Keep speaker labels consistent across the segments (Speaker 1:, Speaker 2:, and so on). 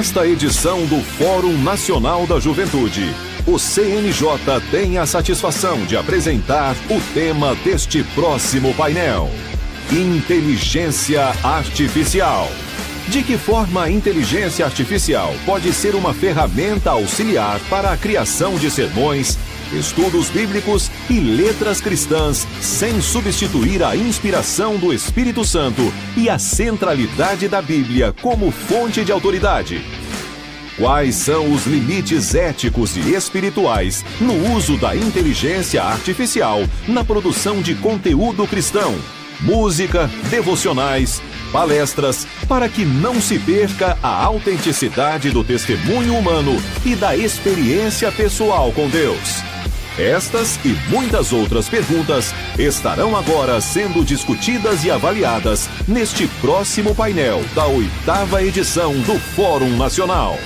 Speaker 1: Nesta edição do Fórum Nacional da Juventude, o CNJ tem a satisfação de apresentar o tema deste próximo painel: Inteligência Artificial. De que forma a inteligência artificial pode ser uma ferramenta auxiliar para a criação de sermões, estudos bíblicos e letras cristãs, sem substituir a inspiração do Espírito Santo e a centralidade da Bíblia como fonte de autoridade? Quais são os limites éticos e espirituais no uso da inteligência artificial na produção de conteúdo cristão, música, devocionais, palestras, para que não se perca a autenticidade do testemunho humano e da experiência pessoal com Deus? Estas e muitas outras perguntas estarão agora sendo discutidas e avaliadas neste próximo painel da 8ª edição do Fórum Nacional.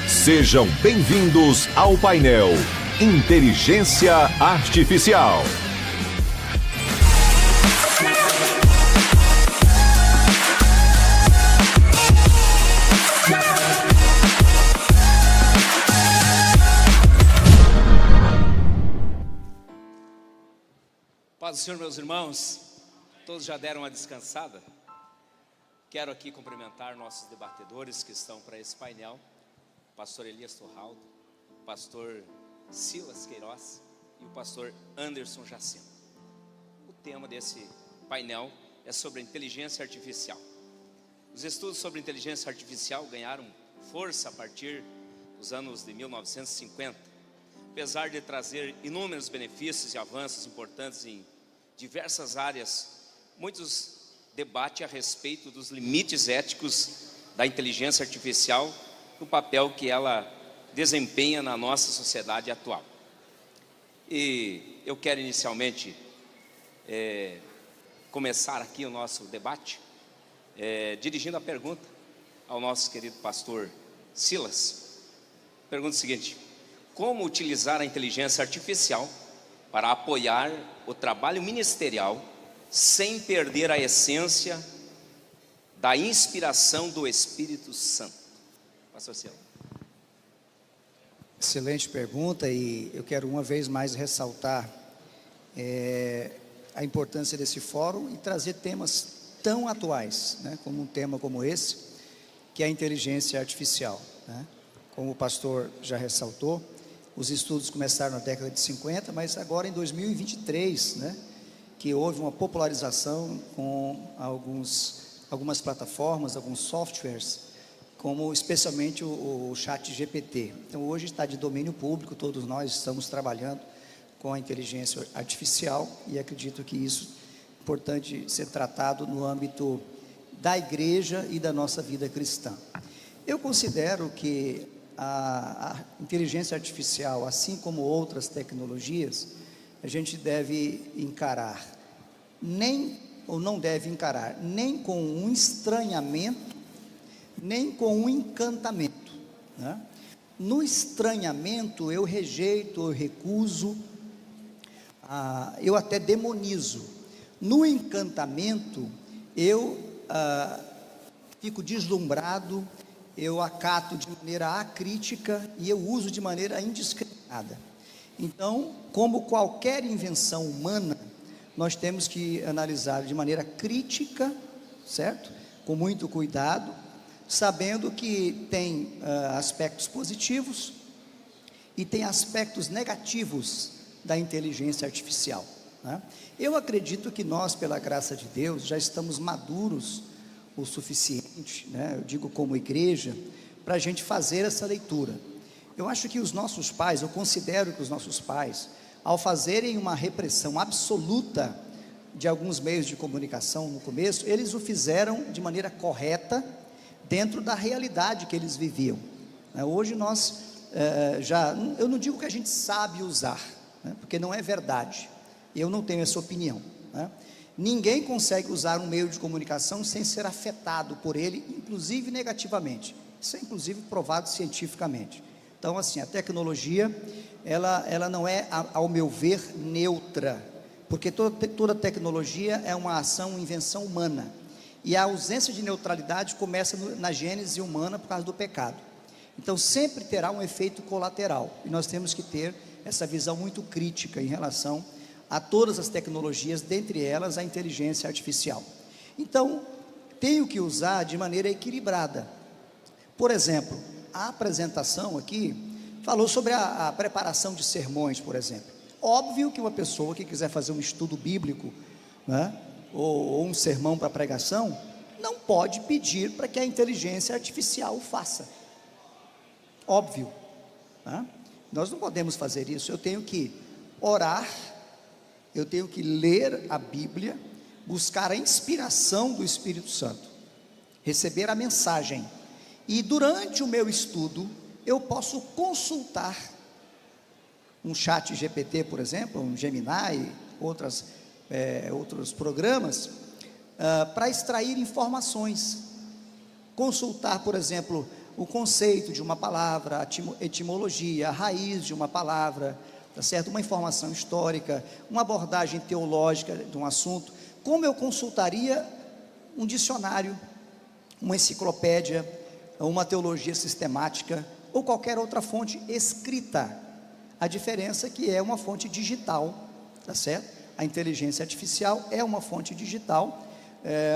Speaker 1: Sejam bem-vindos ao painel Inteligência Artificial.
Speaker 2: Paz do Senhor, meus irmãos, todos já deram uma descansada? Quero aqui cumprimentar nossos debatedores que estão para esse painel: o pastor Elias Torraldo, o pastor Silas Queiroz e o pastor Anderson Jacinto. O tema desse painel é sobre inteligência artificial. Os estudos sobre inteligência artificial ganharam força a partir dos anos de 1950, apesar de trazer inúmeros benefícios e avanços importantes em diversas áreas. Muitos debatem a respeito dos limites éticos da inteligência artificial, no papel que ela desempenha na nossa sociedade atual. E eu quero inicialmente começar aqui o nosso debate dirigindo a pergunta ao nosso querido pastor Silas. Pergunta seguinte: como utilizar a inteligência artificial para apoiar o trabalho ministerial sem perder a essência da inspiração do Espírito Santo? Pastor Silas.
Speaker 3: Excelente pergunta, e eu quero uma vez mais ressaltar a importância desse fórum e trazer temas tão atuais, né, como um tema como esse, que é a inteligência artificial, né? Como o pastor já ressaltou, os estudos começaram na década de 50, mas agora em 2023, né, que houve uma popularização com algumas plataformas, alguns softwares, como especialmente o ChatGPT. Então hoje está de domínio público, todos nós estamos trabalhando com a inteligência artificial, e acredito que isso é importante ser tratado no âmbito da igreja e da nossa vida cristã. Eu considero que a inteligência artificial, assim como outras tecnologias, a gente deve encarar, não deve encarar nem com um estranhamento, nem com um encantamento, né? No estranhamento eu rejeito, eu recuso, eu até demonizo. No encantamento eu fico deslumbrado, eu acato de maneira acrítica e eu uso de maneira indiscriminada. Então, como qualquer invenção humana, nós temos que analisar de maneira crítica, certo? Com muito cuidado, sabendo que tem aspectos positivos e tem aspectos negativos da inteligência artificial, né? Eu acredito que nós, pela graça de Deus, já estamos maduros o suficiente, né, eu digo como igreja, para a gente fazer essa leitura. Eu acho que os nossos pais, eu considero que os nossos pais, ao fazerem uma repressão absoluta de alguns meios de comunicação no começo, eles o fizeram de maneira correta, dentro da realidade que eles viviam. Hoje nós eu não digo que a gente sabe usar, né, porque não é verdade, eu não tenho essa opinião, né? Ninguém consegue usar um meio de comunicação sem ser afetado por ele, inclusive negativamente. Isso é inclusive provado cientificamente. Então, assim, a tecnologia, ela não é, ao meu ver, neutra, porque toda tecnologia é uma ação, uma invenção humana, e a ausência de neutralidade começa na gênese humana por causa do pecado. Então sempre terá um efeito colateral, e nós temos que ter essa visão muito crítica em relação a todas as tecnologias, dentre elas a inteligência artificial. Então, tenho que usar de maneira equilibrada. Por exemplo, a apresentação aqui falou sobre a preparação de sermões, por exemplo. Óbvio que uma pessoa que quiser fazer um estudo bíblico, né, ou um sermão para pregação, não pode pedir para que a inteligência artificial o faça. Óbvio, né? Nós não podemos fazer isso. Eu tenho que orar, eu tenho que ler a Bíblia, buscar a inspiração do Espírito Santo, receber a mensagem, e durante o meu estudo eu posso consultar um chat GPT, por exemplo, um Gemini, outros programas, para extrair informações, consultar, por exemplo, o conceito de uma palavra, a etimologia, a raiz de uma palavra, tá certo? Uma informação histórica, uma abordagem teológica de um assunto, como eu consultaria um dicionário, uma enciclopédia, uma teologia sistemática, ou qualquer outra fonte escrita. A diferença é que é uma fonte digital, tá certo? A inteligência artificial é uma fonte digital,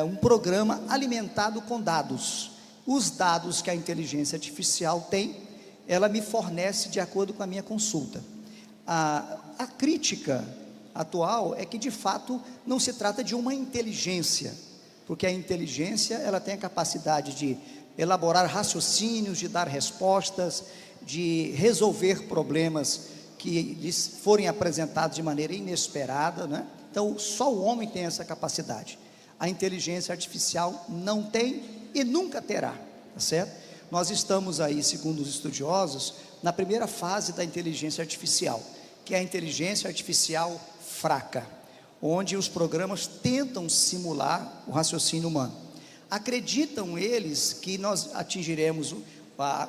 Speaker 3: um programa alimentado com dados. Os dados que a inteligência artificial tem, ela me fornece de acordo com a minha consulta. A crítica atual é que de fato não se trata de uma inteligência, porque a inteligência ela tem a capacidade de elaborar raciocínios, de dar respostas, de resolver problemas que lhes forem apresentados de maneira inesperada, né? Então só o homem tem essa capacidade. A inteligência artificial não tem e nunca terá, tá certo? Nós estamos aí, segundo os estudiosos, na primeira fase da inteligência artificial, que é a inteligência artificial fraca, onde os programas tentam simular o raciocínio humano. Acreditam eles que nós atingiremos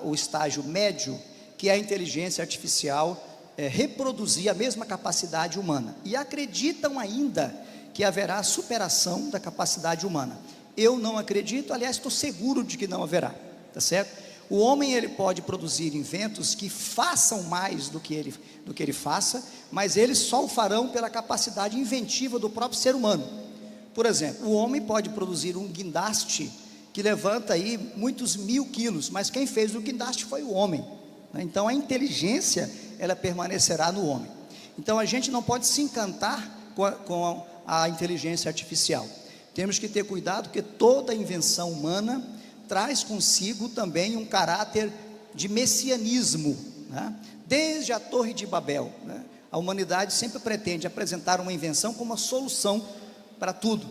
Speaker 3: o estágio médio, que é a inteligência artificial reproduzir a mesma capacidade humana, e acreditam ainda que haverá superação da capacidade humana. Eu não acredito, aliás, estou seguro de que não haverá, tá certo? O homem ele pode produzir inventos que façam mais do que ele faça, mas eles só o farão pela capacidade inventiva do próprio ser humano. Por exemplo, o homem pode produzir um guindaste que levanta aí muitos 1000 quilos, mas quem fez o guindaste foi o homem, né? Então a inteligência ela permanecerá no homem. Então a gente não pode se encantar com a inteligência artificial. Temos que ter cuidado, porque toda invenção humana traz consigo também um caráter de messianismo, né? Desde a Torre de Babel, né? A humanidade sempre pretende apresentar uma invenção como uma solução para tudo.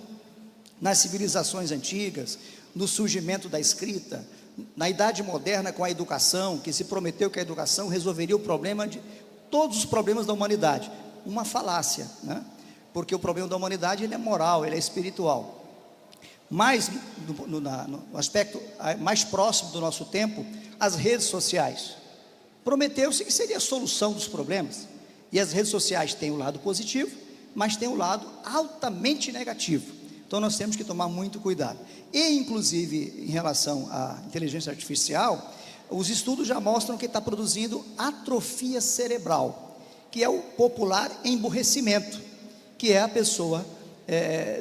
Speaker 3: Nas civilizações antigas, no surgimento da escrita, na Idade Moderna com a educação, que se prometeu que a educação resolveria o problema de todos os problemas da humanidade. Uma falácia, né? Porque o problema da humanidade ele é moral, ele é espiritual. Mas no aspecto mais próximo do nosso tempo, as redes sociais. Prometeu-se que seria a solução dos problemas, e as redes sociais têm o lado positivo, mas tem o lado altamente negativo. Então nós temos que tomar muito cuidado. E inclusive em relação à inteligência artificial, os estudos já mostram que está produzindo atrofia cerebral, que é o popular emburrecimento, que é a pessoa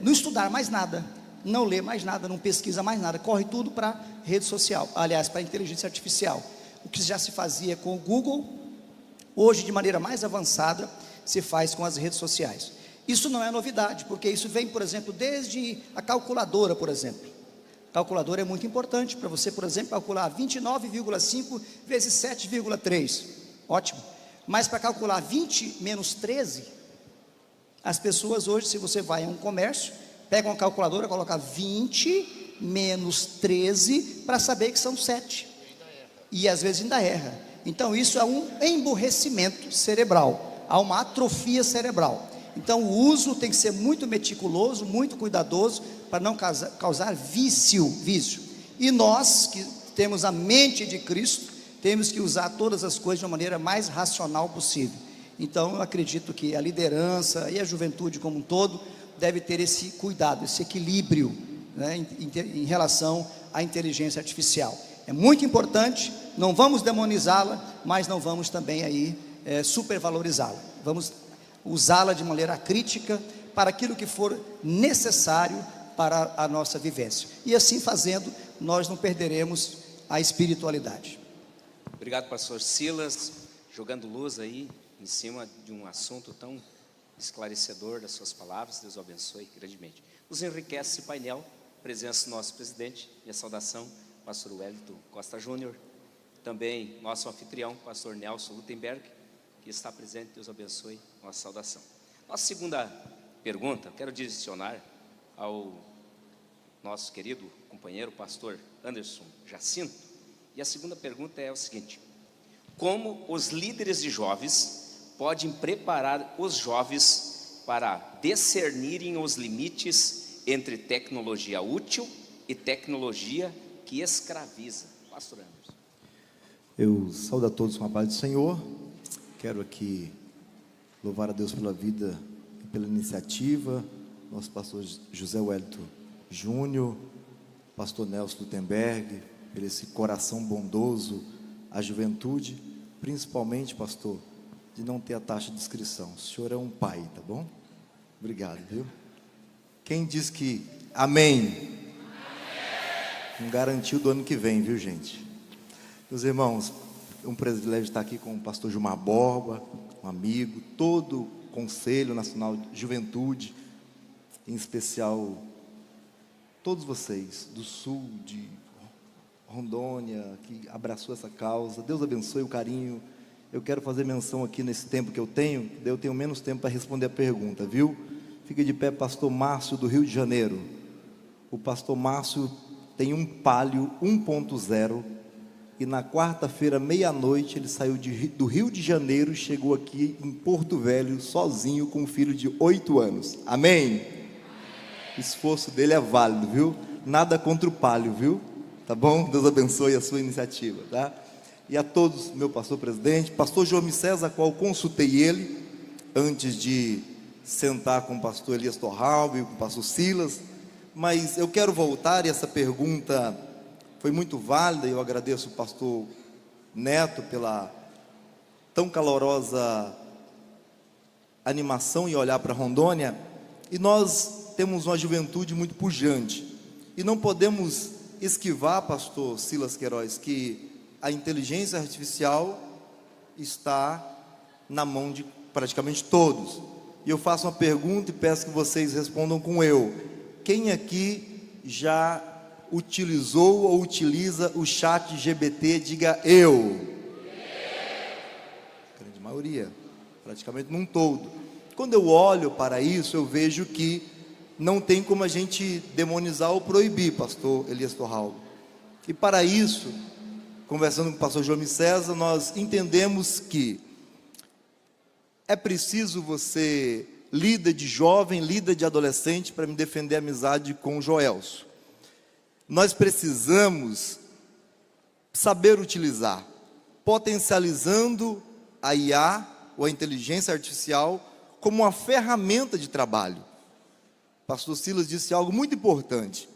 Speaker 3: não estudar mais nada, não ler mais nada, não pesquisa mais nada, corre tudo para a rede social, aliás, para a inteligência artificial. O que já se fazia com o Google, hoje de maneira mais avançada, se faz com as redes sociais. Isso não é novidade, porque isso vem, por exemplo, desde a calculadora, por exemplo. A calculadora é muito importante para você, por exemplo, calcular 29,5 vezes 7,3, ótimo. Mas para calcular 20 menos 13, as pessoas hoje, se você vai a um comércio, pega uma calculadora, coloca 20 menos 13, para saber que são 7, e às vezes ainda erra. Então isso é um emburrecimento cerebral, há uma atrofia cerebral. Então o uso tem que ser muito meticuloso, muito cuidadoso, para não causar vício. E nós que temos a mente de Cristo, temos que usar todas as coisas de uma maneira mais racional possível. Então eu acredito que a liderança e a juventude como um todo deve ter esse cuidado, esse equilíbrio, né, em relação à inteligência artificial. É muito importante, não vamos demonizá-la, mas não vamos também aí supervalorizá-la. Vamos usá-la de maneira crítica para aquilo que for necessário para a nossa vivência. E assim fazendo, nós não perderemos a espiritualidade.
Speaker 2: Obrigado, pastor Silas, jogando luz aí em cima de um assunto tão esclarecedor das suas palavras. Deus o abençoe grandemente. Nos enriquece esse painel, presença do nosso presidente, minha saudação, pastor Wellington Costa Júnior, também nosso anfitrião, pastor Nelson Lutemberg, que está presente. Deus abençoe, nossa saudação. Nossa segunda pergunta, quero direcionar ao nosso querido companheiro, pastor Anderson Jacinto, e a segunda pergunta é o seguinte: como os líderes de jovens podem preparar os jovens para discernirem os limites entre tecnologia útil e tecnologia que escraviza? Pastor Anderson.
Speaker 4: Eu saúdo a todos com a paz do Senhor. Quero aqui louvar a Deus pela vida e pela iniciativa, nosso pastor José Wellington Júnior, pastor Nelson Lutemberg, por esse coração bondoso à juventude, principalmente, pastor, de não ter a taxa de inscrição. O senhor é um pai, tá bom? Obrigado, viu? Quem diz que amém? Não garantiu do ano que vem, viu, gente? Meus irmãos, é um privilégio estar aqui com o pastor Gilmar Borba, um amigo, todo o Conselho Nacional de Juventude, em especial todos vocês do sul de Rondônia, que abraçou essa causa. Deus abençoe o carinho. Eu quero fazer menção aqui nesse tempo que eu tenho menos tempo para responder a pergunta, viu? Fica de pé, pastor Márcio do Rio de Janeiro. O pastor Márcio tem um Palio 1.0 e na quarta-feira, meia-noite, ele saiu do Rio de Janeiro e chegou aqui em Porto Velho, sozinho, com um filho de 8 anos. Amém? O esforço dele é válido, viu? Nada contra o Palio, viu? Tá bom? Deus abençoe a sua iniciativa, tá? E a todos, meu pastor presidente, pastor João César, a qual consultei ele, antes de sentar com o pastor Elias Torralbo e com o pastor Silas, mas eu quero voltar, e essa pergunta foi muito válida, e eu agradeço o pastor Neto pela tão calorosa animação e olhar para Rondônia. E nós temos uma juventude muito pujante, e não podemos esquivar, pastor Silas Queiroz, que a inteligência artificial está na mão de praticamente todos. E eu faço uma pergunta e peço que vocês respondam com eu. Quem aqui já utilizou ou utiliza o chat GPT? Diga eu. A grande maioria, praticamente num todo. Quando eu olho para isso, eu vejo que não tem como a gente demonizar ou proibir, pastor Elias Torralbo. E para isso, conversando com o pastor João César, nós entendemos que é preciso você, líder de jovem, líder de adolescente, para me defender a amizade com o Joelso. Nós precisamos saber utilizar, potencializando a IA, ou a inteligência artificial, como uma ferramenta de trabalho. Pastor Silas disse algo muito importante: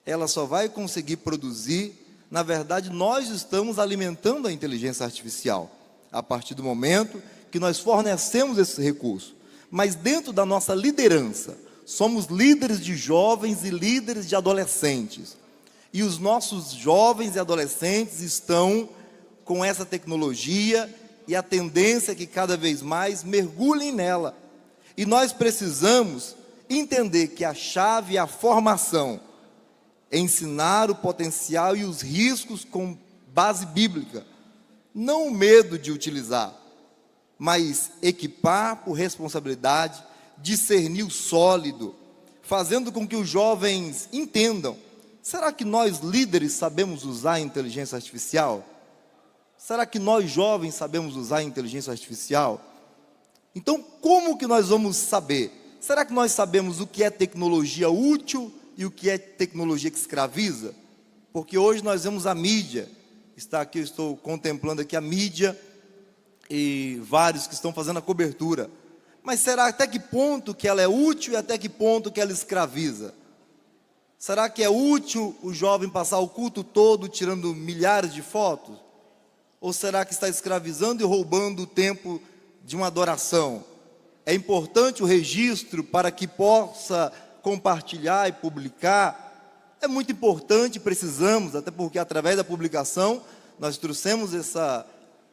Speaker 4: ela só vai conseguir produzir, na verdade nós estamos alimentando a inteligência artificial, a partir do momento que nós fornecemos esse recurso. Mas dentro da nossa liderança, somos líderes de jovens e líderes de adolescentes, e os nossos jovens e adolescentes estão com essa tecnologia, e a tendência é que cada vez mais mergulhem nela, e nós precisamos entender que a chave é a formação, ensinar o potencial e os riscos com base bíblica, não o medo de utilizar, mas equipar por responsabilidade, discernir o sólido, fazendo com que os jovens entendam: será que nós líderes sabemos usar a inteligência artificial? Será que nós jovens sabemos usar a inteligência artificial? Então, como que nós vamos saber? Será que nós sabemos o que é tecnologia útil e o que é tecnologia que escraviza? Porque hoje nós vemos a mídia, está aqui, eu estou contemplando aqui a mídia e vários que estão fazendo a cobertura. Mas será até que ponto que ela é útil e até que ponto que ela escraviza? Será que é útil o jovem passar o culto todo tirando milhares de fotos? Ou será que está escravizando e roubando o tempo de uma adoração? É importante o registro para que possa compartilhar e publicar. É muito importante, precisamos, até porque através da publicação nós trouxemos essa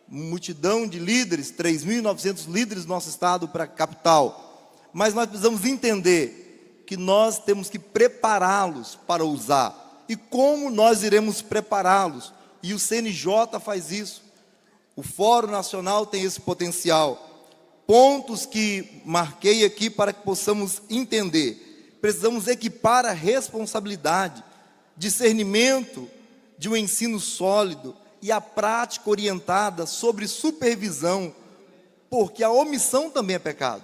Speaker 4: multidão de líderes, 3.900 líderes do nosso estado para a capital. Mas nós precisamos entender que nós temos que prepará-los para usar. E como nós iremos prepará-los? E o CNJ faz isso. O Fórum Nacional tem esse potencial. Pontos que marquei aqui para que possamos entender. Precisamos equipar a responsabilidade, discernimento de um ensino sólido e a prática orientada sobre supervisão, porque a omissão também é pecado,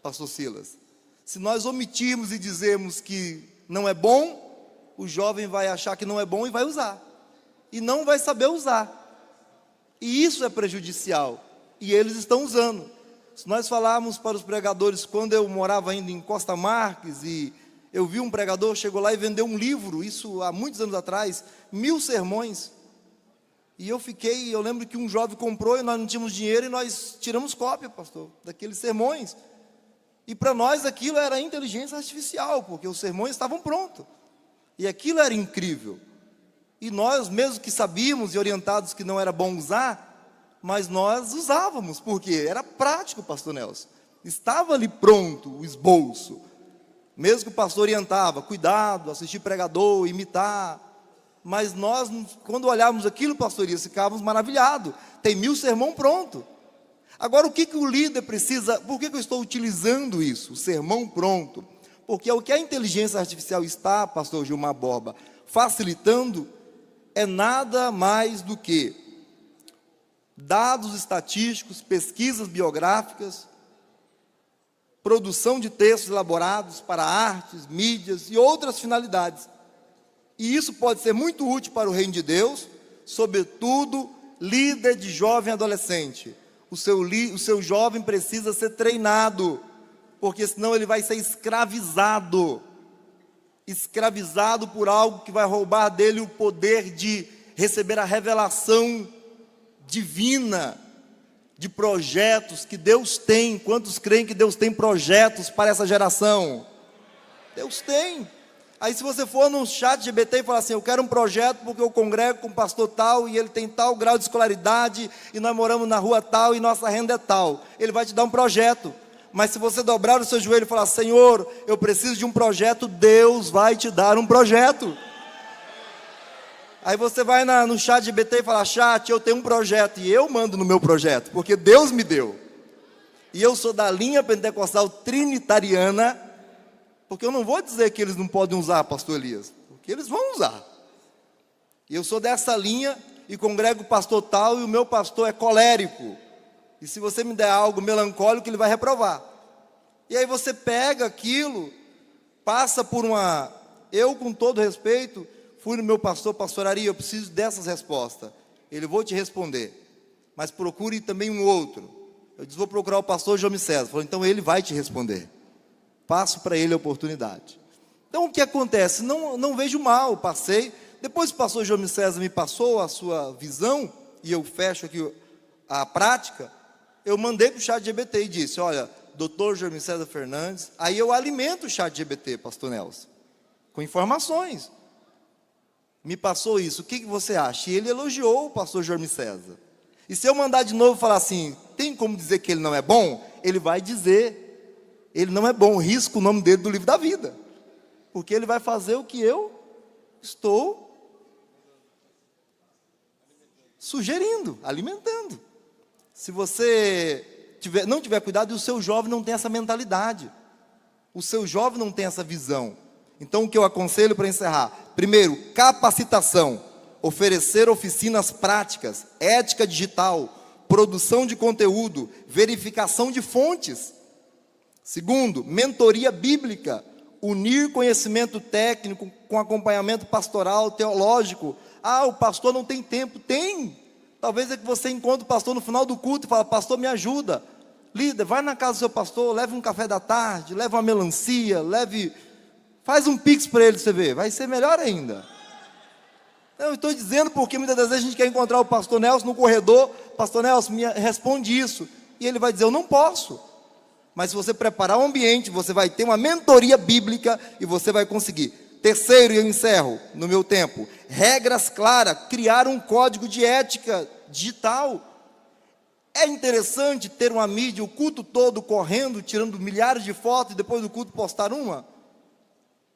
Speaker 4: pastor Silas. Se nós omitirmos e dizermos que não é bom, o jovem vai achar que não é bom e vai usar, e não vai saber usar, e isso é prejudicial, e eles estão usando. Se nós falarmos para os pregadores, quando eu morava ainda em Costa Marques, e eu vi um pregador, chegou lá e vendeu um livro, isso há muitos anos atrás, 1000 sermões, e eu lembro que um jovem comprou e nós não tínhamos dinheiro, e nós tiramos cópia, pastor, daqueles sermões, e para nós aquilo era inteligência artificial, porque os sermões estavam prontos, e aquilo era incrível, e nós mesmo que sabíamos e orientados que não era bom usar, mas nós usávamos, porque era prático, pastor Nelson, estava ali pronto o esboço, mesmo que o pastor orientava, cuidado, assistir pregador, imitar, mas nós, quando olhávamos aquilo, pastor Elias, ficávamos maravilhados, tem 1000 sermão pronto. Agora, o que o líder precisa, por que eu estou utilizando isso, o sermão pronto? Porque o que a inteligência artificial está, pastor Gilmar Borba, facilitando, é nada mais do que dados estatísticos, pesquisas biográficas, produção de textos elaborados para artes, mídias e outras finalidades. E isso pode ser muito útil para o reino de Deus, sobretudo líder de jovem adolescente. O seu jovem precisa ser treinado, porque senão ele vai ser escravizado por algo que vai roubar dele o poder de receber a revelação divina de projetos que Deus tem. Quantos creem que Deus tem projetos para essa geração? Deus tem. Aí se você for no chat GPT e falar assim, eu quero um projeto porque eu congrego com o pastor tal, e ele tem tal grau de escolaridade, e nós moramos na rua tal, e nossa renda é tal, ele vai te dar um projeto. Mas se você dobrar o seu joelho e falar, Senhor, eu preciso de um projeto, Deus vai te dar um projeto. Aí você vai no chat GPT e fala, chat, eu tenho um projeto, e eu mando no meu projeto, porque Deus me deu. E eu sou da linha pentecostal trinitariana, porque eu não vou dizer que eles não podem usar, pastor Elias, porque eles vão usar. E eu sou dessa linha, e congrego o pastor tal, e o meu pastor é colérico. E se você me der algo melancólico, ele vai reprovar. E aí você pega aquilo, passa por uma... Eu, com todo respeito, fui no meu pastor, pastor Ari, eu preciso dessas respostas. Ele, vou te responder, mas procure também um outro. Eu disse, vou procurar o pastor João César. Falei, então ele vai te responder. Passo para ele a oportunidade. Então o que acontece? Não vejo mal, passei. Depois o pastor João César me passou a sua visão, e eu fecho aqui a prática, eu mandei para o chat GPT e disse, olha, doutor João César Fernandes, aí eu alimento o chat GPT, pastor Nelson, com informações. Me passou isso, o que você acha? E ele elogiou o pastor João César. E se eu mandar de novo e falar assim, tem como dizer que ele não é bom? Ele vai dizer, ele não é bom, risco o nome dele do livro da vida, porque ele vai fazer o que eu estou sugerindo, alimentando. Se você não tiver cuidado, e o seu jovem não tem essa mentalidade, o seu jovem não tem essa visão. Então o que eu aconselho para encerrar, primeiro, capacitação, oferecer oficinas práticas, ética digital, produção de conteúdo, verificação de fontes. Segundo, mentoria bíblica, unir conhecimento técnico com acompanhamento pastoral, teológico. Ah, o pastor não tem tempo. Tem. Talvez é que você encontre o pastor no final do culto e fala, pastor, me ajuda. Líder, vai na casa do seu pastor, leve um café da tarde, leve uma melancia, Faz um pix para ele, você vê, vai ser melhor ainda. Eu estou dizendo porque muitas das vezes a gente quer encontrar o pastor Nelson no corredor. Pastor Nelson, me responde isso. E ele vai dizer, eu não posso. Mas se você preparar o ambiente, você vai ter uma mentoria bíblica e você vai conseguir. Terceiro, e eu encerro no meu tempo, regras claras, criar um código de ética digital. É interessante ter uma mídia o culto todo correndo, tirando milhares de fotos e depois do culto postar uma?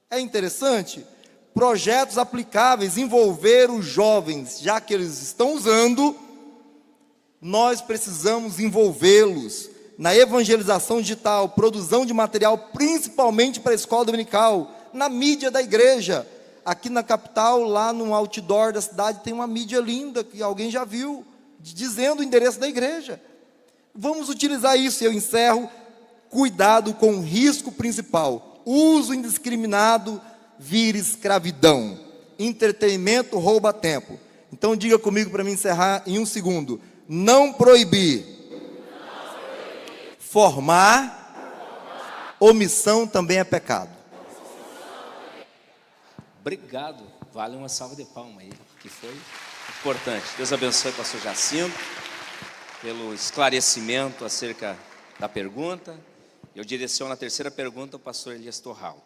Speaker 4: É interessante? Projetos aplicáveis, envolver os jovens, já que eles estão usando, nós precisamos envolvê-los na evangelização digital, produção de material, principalmente para a escola dominical, na mídia da igreja. Aqui na capital, lá no outdoor da cidade, tem uma mídia linda, que alguém já viu, dizendo o endereço da igreja. Vamos utilizar isso, e eu encerro. Cuidado com o risco principal, uso indiscriminado vira escravidão, entretenimento rouba tempo. Então diga comigo para me encerrar em um segundo: não proibir, formar, omissão também é pecado.
Speaker 2: Obrigado, vale uma salva de palmas aí, que foi importante. Deus abençoe o pastor Jacinto, pelo esclarecimento acerca da pergunta. Eu direciono a terceira pergunta ao pastor Elias Torraldo.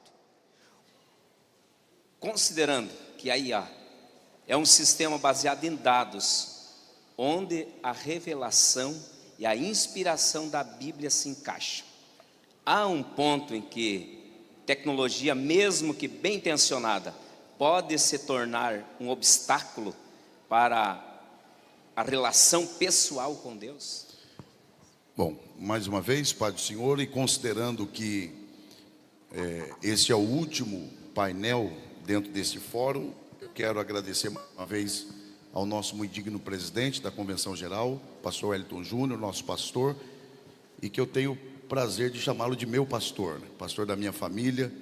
Speaker 2: Considerando que a IA é um sistema baseado em dados, onde a revelação e a inspiração da Bíblia se encaixam, há um ponto em que tecnologia, mesmo que bem intencionada, pode se tornar um obstáculo para a relação pessoal com Deus?
Speaker 5: Bom, mais uma vez, Pai do Senhor, e considerando que esse é o último painel dentro desse fórum, eu quero agradecer mais uma vez ao nosso muito digno presidente da Convenção Geral, pastor Wellington Júnior, nosso pastor, e que eu tenho o prazer de chamá-lo de meu pastor, né? Pastor da minha família,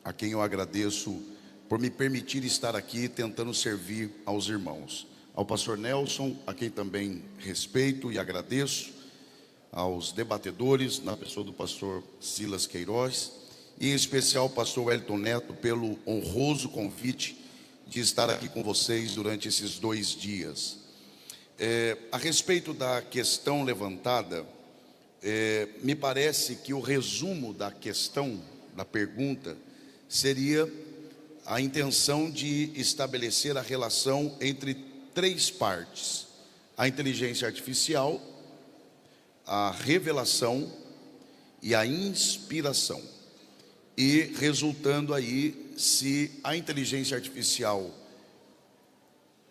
Speaker 5: a quem eu agradeço por me permitir estar aqui tentando servir aos irmãos. Ao pastor Nelson, a quem também respeito e agradeço, aos debatedores, na pessoa do pastor Silas Queiroz, e em especial ao pastor Wellington Neto, pelo honroso convite de estar aqui com vocês durante esses 2 dias. A respeito da questão levantada, me parece que o resumo da questão, da pergunta, seria a intenção de estabelecer a relação entre 3 partes: a inteligência artificial, a revelação e a inspiração. E resultando aí, se a inteligência artificial,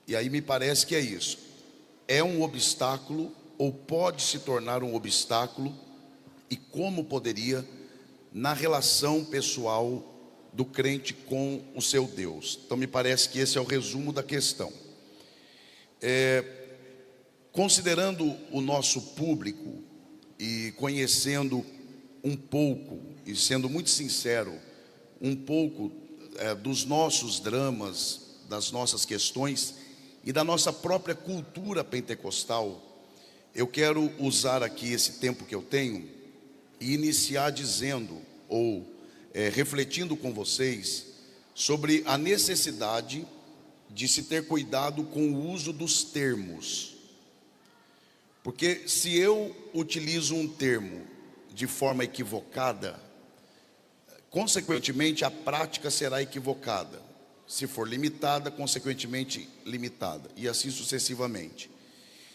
Speaker 5: e aí me parece que é isso, é um obstáculo ou pode se tornar um obstáculo, e como poderia na relação pessoal do crente com o seu Deus. Então me parece que esse é o resumo da questão. Considerando o nosso público e conhecendo um pouco, e sendo muito sincero, um pouco dos nossos dramas, das nossas questões e da nossa própria cultura pentecostal, eu quero usar aqui esse tempo que eu tenho e iniciar dizendo, ou refletindo com vocês, sobre a necessidade de se ter cuidado com o uso dos termos. Porque se eu utilizo um termo de forma equivocada, consequentemente a prática será equivocada. Se for limitada, consequentemente limitada, e assim sucessivamente.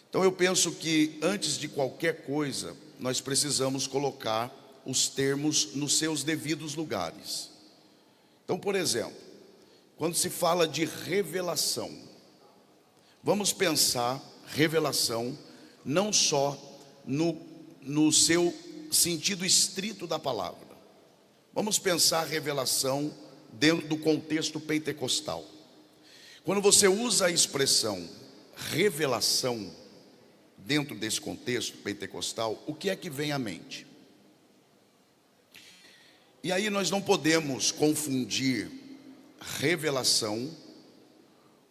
Speaker 5: Então eu penso que antes de qualquer coisa, nós precisamos colocar os termos nos seus devidos lugares. Então, por exemplo, quando se fala de revelação, vamos pensar revelação não só no seu sentido estrito da palavra. Vamos pensar revelação dentro do contexto pentecostal. Quando você usa a expressão revelação dentro desse contexto pentecostal, o que é que vem à mente? E aí nós não podemos confundir revelação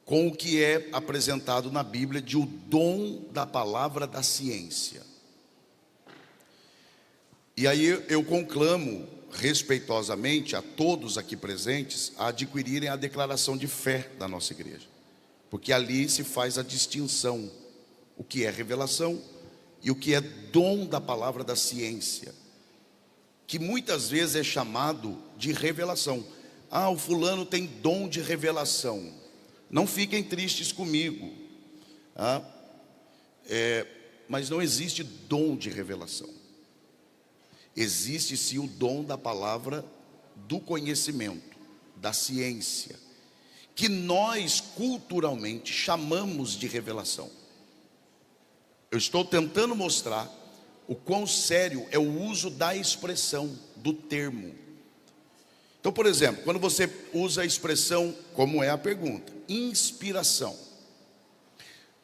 Speaker 5: com o que é apresentado na Bíblia de o dom da palavra da ciência. E aí eu conclamo respeitosamente a todos aqui presentes a adquirirem a declaração de fé da nossa igreja, porque ali se faz a distinção, o que é revelação e o que é dom da palavra da ciência, que muitas vezes é chamado de revelação. O fulano tem dom de revelação. Não fiquem tristes comigo, mas não existe dom de revelação. Existe sim o dom da palavra do conhecimento, da ciência, que nós culturalmente chamamos de revelação. Eu estou tentando mostrar o quão sério é o uso da expressão, do termo. Então, por exemplo, quando você usa a expressão, como é a pergunta, inspiração.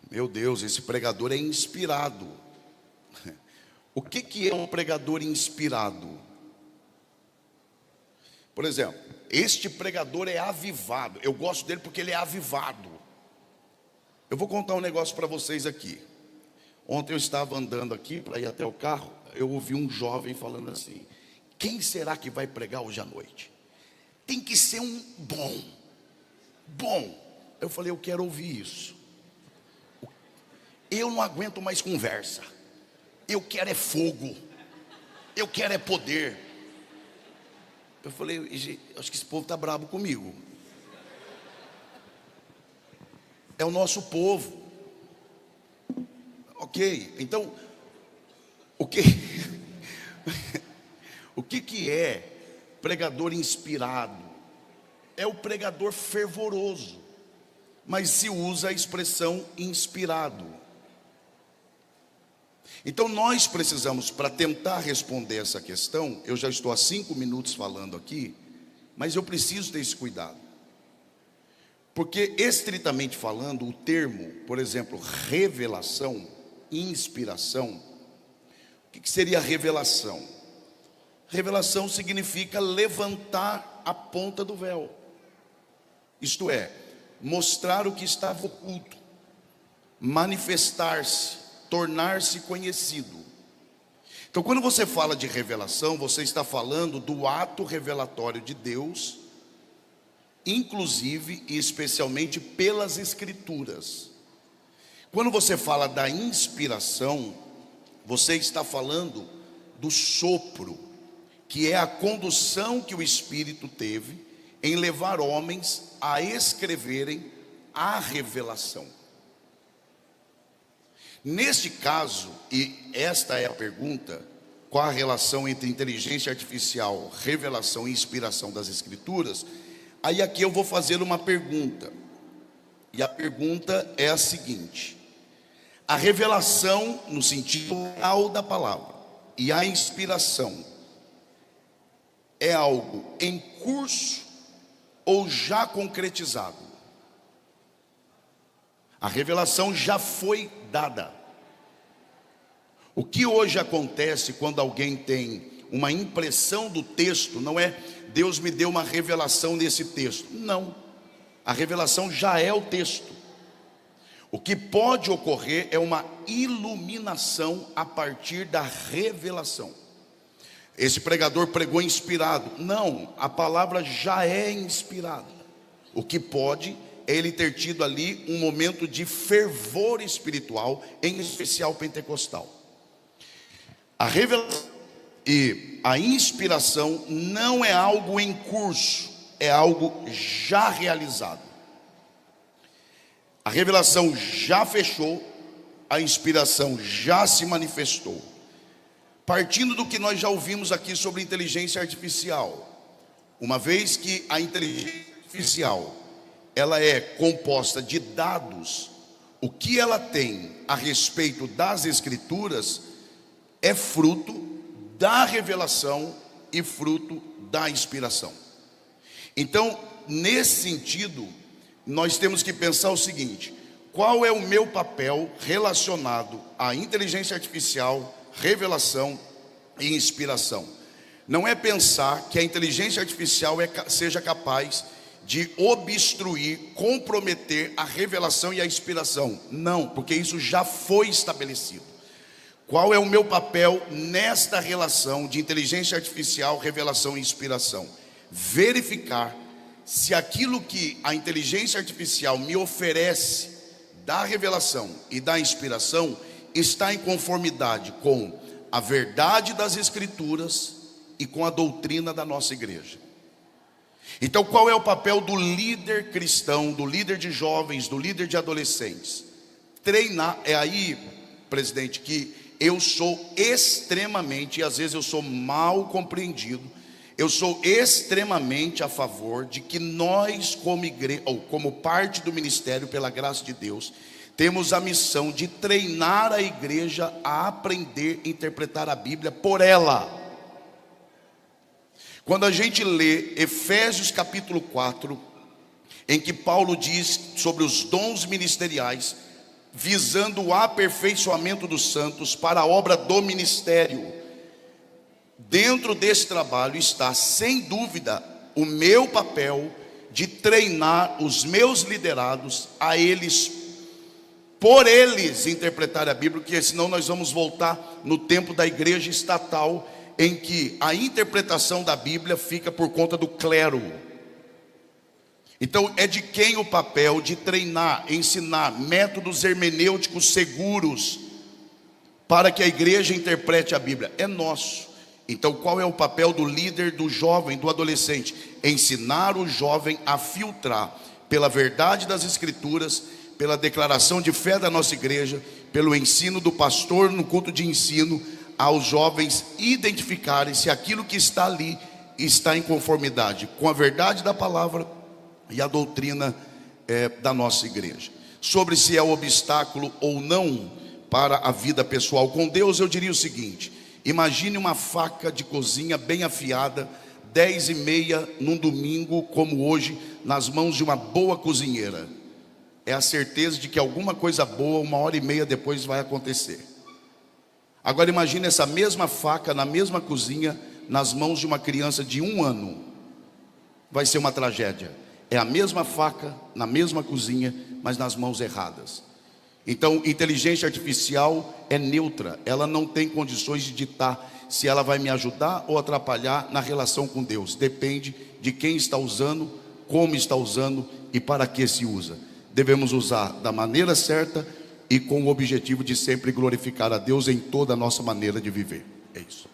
Speaker 5: Meu Deus, esse pregador é inspirado. O que é um pregador inspirado? Por exemplo, este pregador é avivado. Eu gosto dele porque ele é avivado. Eu vou contar um negócio para vocês aqui. Ontem eu estava andando aqui para ir até o carro. Eu ouvi um jovem falando assim: quem será que vai pregar hoje à noite? Tem que ser um bom. Eu falei: eu quero ouvir isso. Eu não aguento mais conversa. Eu quero é fogo. Eu quero é poder. Eu falei: acho que esse povo está bravo comigo. É o nosso povo. Ok, então o que é pregador inspirado? É o pregador fervoroso, mas se usa a expressão inspirado. Então nós precisamos, para tentar responder essa questão, eu já estou há 5 minutos falando aqui, mas eu preciso ter esse cuidado, porque estritamente falando, o termo, por exemplo, revelação, inspiração, o que seria revelação? Revelação significa levantar a ponta do véu, isto é, mostrar o que estava oculto, manifestar-se, tornar-se conhecido. Então, quando você fala de revelação, você está falando do ato revelatório de Deus, inclusive e especialmente pelas Escrituras. Quando você fala da inspiração, você está falando do sopro, que é a condução que o Espírito teve em levar homens a escreverem a revelação. Neste caso, e esta é a pergunta, qual a relação entre inteligência artificial, revelação e inspiração das Escrituras? Aí aqui eu vou fazer uma pergunta, e a pergunta é a seguinte: a revelação, no sentido real da palavra, e a inspiração, é algo em curso ou já concretizado? A revelação já foi dada. O que hoje acontece quando alguém tem uma impressão do texto, não é Deus me deu uma revelação nesse texto. Não, a revelação já é o texto. O que pode ocorrer é uma iluminação a partir da revelação. Esse pregador pregou inspirado. Não, a palavra já é inspirada. O que pode é ele ter tido ali um momento de fervor espiritual, em especial pentecostal. A revelação e a inspiração não é algo em curso, é algo já realizado. A revelação já fechou, a inspiração já se manifestou. Partindo do que nós já ouvimos aqui sobre inteligência artificial, uma vez que a inteligência artificial ela é composta de dados, o que ela tem a respeito das Escrituras é fruto da revelação e fruto da inspiração. Então, nesse sentido, nós temos que pensar o seguinte: qual é o meu papel relacionado à inteligência artificial, revelação e inspiração? Não é pensar que a inteligência artificial seja capaz de obstruir, comprometer a revelação e a inspiração. Não, porque isso já foi estabelecido. Qual é o meu papel nesta relação de inteligência artificial, revelação e inspiração? Verificar se aquilo que a inteligência artificial me oferece da revelação e da inspiração está em conformidade com a verdade das Escrituras e com a doutrina da nossa igreja. Então, qual é o papel do líder cristão, do líder de jovens, do líder de adolescentes? Treinar. É aí, presidente, que eu sou extremamente, e às vezes eu sou mal compreendido, eu sou extremamente a favor de que nós, como igreja, ou como parte do ministério, pela graça de Deus, temos a missão de treinar a igreja a aprender a interpretar a Bíblia por ela. Quando a gente lê Efésios capítulo 4, em que Paulo diz sobre os dons ministeriais, visando o aperfeiçoamento dos santos para a obra do ministério, dentro desse trabalho está, sem dúvida, o meu papel de treinar os meus liderados a eles, por eles, interpretar a Bíblia, porque senão nós vamos voltar no tempo da igreja estatal, em que a interpretação da Bíblia fica por conta do clero. Então é de quem o papel de treinar, ensinar métodos hermenêuticos seguros para que a igreja interprete a Bíblia? É nosso. Então qual é o papel do líder, do jovem, do adolescente? Ensinar o jovem a filtrar pela verdade das Escrituras, pela declaração de fé da nossa igreja, pelo ensino do pastor no culto de ensino, aos jovens identificarem se aquilo que está ali está em conformidade com a verdade da palavra e a doutrina da nossa igreja. Sobre se é obstáculo ou não para a vida pessoal com Deus, eu diria o seguinte: imagine uma faca de cozinha bem afiada, 10h30 num domingo como hoje, nas mãos de uma boa cozinheira. É a certeza de que alguma coisa boa 1h30 depois vai acontecer. Agora imagine essa mesma faca na mesma cozinha nas mãos de uma criança de 1 ano. Vai ser uma tragédia. É a mesma faca na mesma cozinha, mas nas mãos erradas. Então, inteligência artificial é neutra. Ela não tem condições de ditar se ela vai me ajudar ou atrapalhar na relação com Deus. Depende de quem está usando, como está usando e para que se usa. Devemos usar da maneira certa e com o objetivo de sempre glorificar a Deus em toda a nossa maneira de viver. É isso.